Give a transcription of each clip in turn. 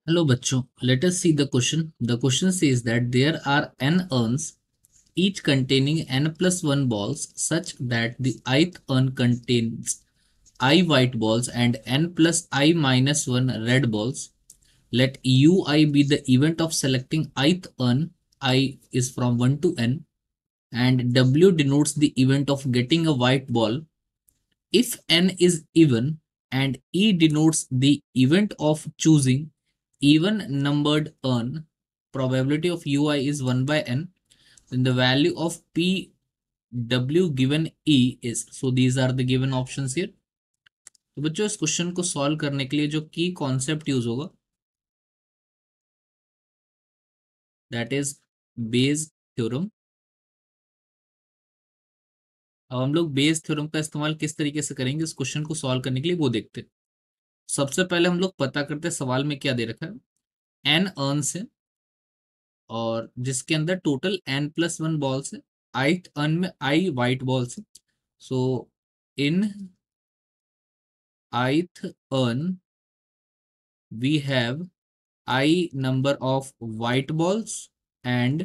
Hello बच्चों, let us see the question. The question says that there are n urns, each containing n plus 1 balls, such that the ith urn contains I white balls and n plus I minus 1 red balls. Let ui be the event of selecting ith urn. I is from 1 to n, and w denotes the event of getting a white ball. If n is even, and E denotes the event of choosing even numbered urn, probability of ui is 1 by n, then the value of pw given E is, so these are the given options here. तो बच्चों इस question को solve करने के लिए जो की concept use होगा दैट इज बेज थ्योरम। अब हम लोग बेज थ्योरम का इस्तेमाल किस तरीके से करेंगे इस क्वेश्चन को सॉल्व करने के लिए वो देखते हैं। सबसे पहले हम लोग पता करते हैं सवाल में क्या दे रखा है। एन अर्न्स है और जिसके अंदर टोटल n प्लस 1 बॉल्स है। आइथ अर्न में आई वाइट बॉल्स है। So in ith urn we have i number of white balls and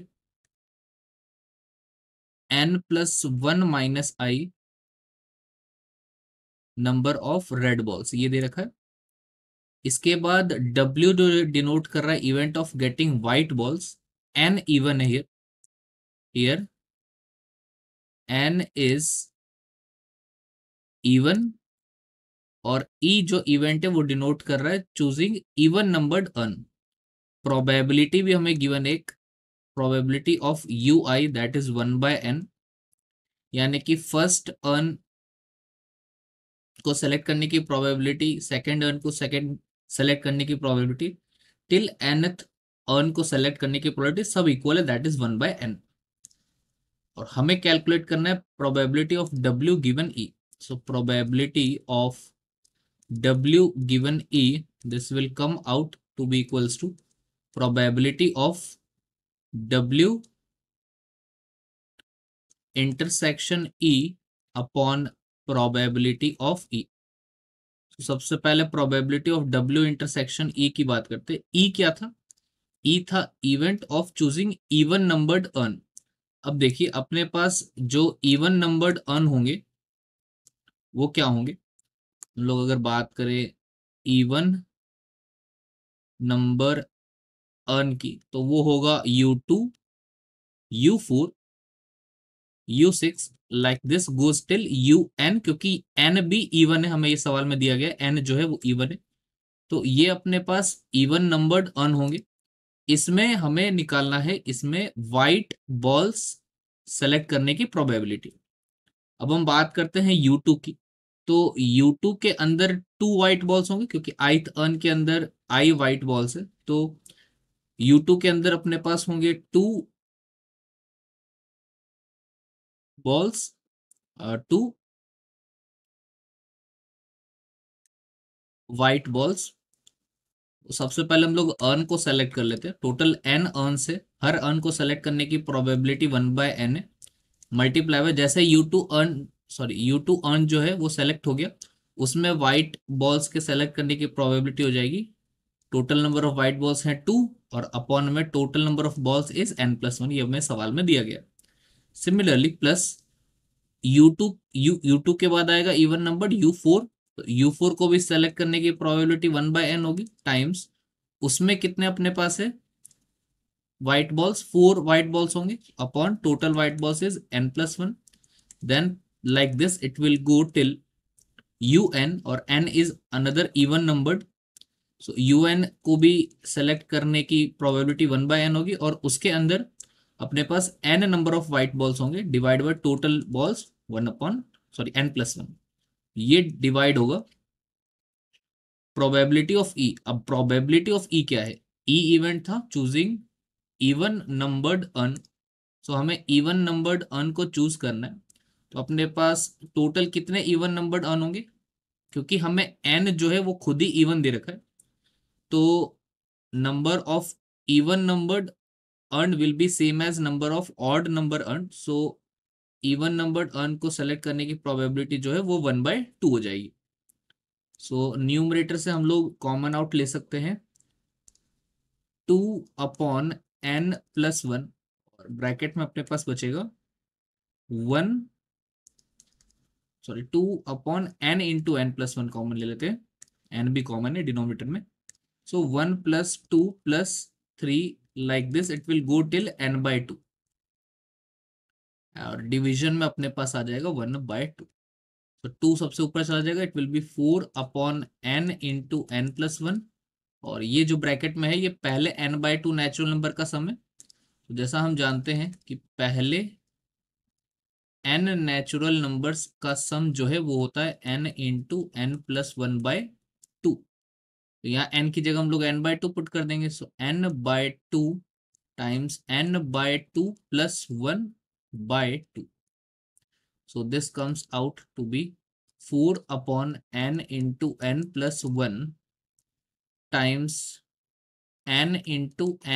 n plus 1 minus i number of red balls, ये दे रखा है। इसके बाद W डिनोट कर रहा है event of getting white balls. n even है हियर n इज इवन, और ई जो इवेंट है वो डिनोट कर रहा है choosing even numbered urn. Probability भी हमें गिवन एक probability of U I that is 1 by n, यानी कि फर्स्ट अर्न को सेलेक्ट करने की प्रोबेबिलिटी, सेकंड अर्न को सेकंड सेलेक्ट करने की प्रोबेबिलिटी, टिल nth अर्न को सेलेक्ट करने की प्रोबेबिलिटी सब इक्वल है दैट इज 1 बाय एन। और हमें कैलकुलेट करना है probability of W given E. So probability of W given E, this will come out to be equals to probability of W intersection E upon probability of E। तो सबसे पहले probability of W intersection E की बात करते हैं। E क्या था? E था event of choosing even numbered earn। अब देखिए अपने पास जो even numbered earn होंगे वो क्या होंगे। हम लोग अगर बात करें even number earn की तो वो होगा U2, U4, U6 like this goes till UN, क्योंकि n भी इवन है, हमें ये सवाल में दिया गया n जो है वो इवन है। तो ये अपने पास इवन नंबर्ड अर्न होंगे। इसमें हमें निकालना है इसमें वाइट बॉल्स सेलेक्ट करने की प्रोबेबिलिटी। अब हम बात करते हैं U2 की। तो U2 के अंदर 2 वाइट बॉल्स होंगे क्योंकि ith अर्न के अंदर आई वाइट बॉल्स है। तो U2 के अंदर अपने पास होंगे 2 बॉल्स, 2 वाइट बॉल्स। सबसे पहले हम लोग अर्न को सेलेक्ट कर लेते हैं। टोटल n अर्न से हर अर्न को सेलेक्ट करने की प्रोबेबिलिटी 1 बाय n है, मल्टीप्लाई में जैसे यू टू अर्न जो है वो सेलेक्ट हो गया, उसमें वाइट बॉल्स के सेलेक्ट करने की प्रोबेबिलिटी हो जाएगी। Total number of white balls हैं 2 और अपॉन में total number of balls is n plus 1, ये हमें सवाल में दिया गया। सिमिलरली प्लस यू टू के बाद आएगा इवन नंबर U4। तो U4 को भी सेलेक्ट करने की प्रोबेबिलिटी 1 बाय n होगी टाइम्स उसमें कितने अपने पास है व्हाइट बॉल्स, 4 व्हाइट बॉल्स होंगे upon total white balls is n plus 1। Then like this it will go till UN, और n is another even numbered. So UN को भी सेलेक्ट करने की प्रोबेबिलिटी 1 बाय n होगी और उसके अंदर अपने पास n number of white balls होंगे divide by total balls 1 upon n plus 1, ये डिवाइड होगा प्रोबेबिलिटी ऑफ ई। अब प्रोबेबिलिटी ऑफ ई क्या है? ई इवेंट था चूजिंग इवन नंबर्ड अर्न। सो हमें इवन नंबर्ड अर्न को चूज करना है। तो अपने पास टोटल कितने इवन नंबर्ड अर्न होंगे, क्योंकि हमें एन जो है वो खुद ही इवन दे रखा है। तो number of even numbered urn will be same as number of odd number urn. So even numbered urn को सेलेक्ट करने की प्रोबेबिलिटी जो है वो 1/2 हो जाएगी। सो न्यूमरेटर से हम लोग कॉमन आउट ले सकते हैं 2/n+1 और ब्रैकेट में अपने पास बचेगा 2/n कॉमन ले लेते हैं, n भी कॉमन है डिनोमिनेटर में। सो 1 + 2 + 3 like this it will go till n/2 और डिवीजन में अपने पास आ जाएगा 1/2। तो 2 सबसे ऊपर चला जाएगा, it will be 4/n × n+1 और ये जो ब्रैकेट में है ये पहले n/2 नेचुरल नंबर का सम है। तो जैसा हम जानते हैं कि पहले n नेचुरल नंबर्स का सम जो है वो होता है n × n+1/2। तो यहाँ n की जगह हम लोग n/2 पुट कर देंगे। सो n/2 times n/2 + 1/2। So this comes out to be 4/n × n+1 times n ×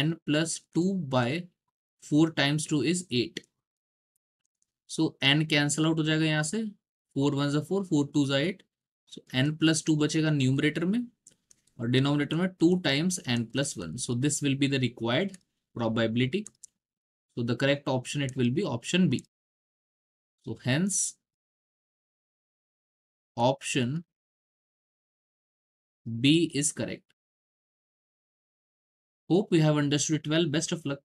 n+2/4 times 2 is 8. So n cancel out हो जाएगा यहाँ से, 4 1 4, 4 2 8। So n+2 बचेगा न्यूमरेटर में और डिनोमिनेटर में 2 times n+1. So this will be the required probability. So the correct option it will be option B. So hence option B is correct. Hope you have understood it well. Best of luck.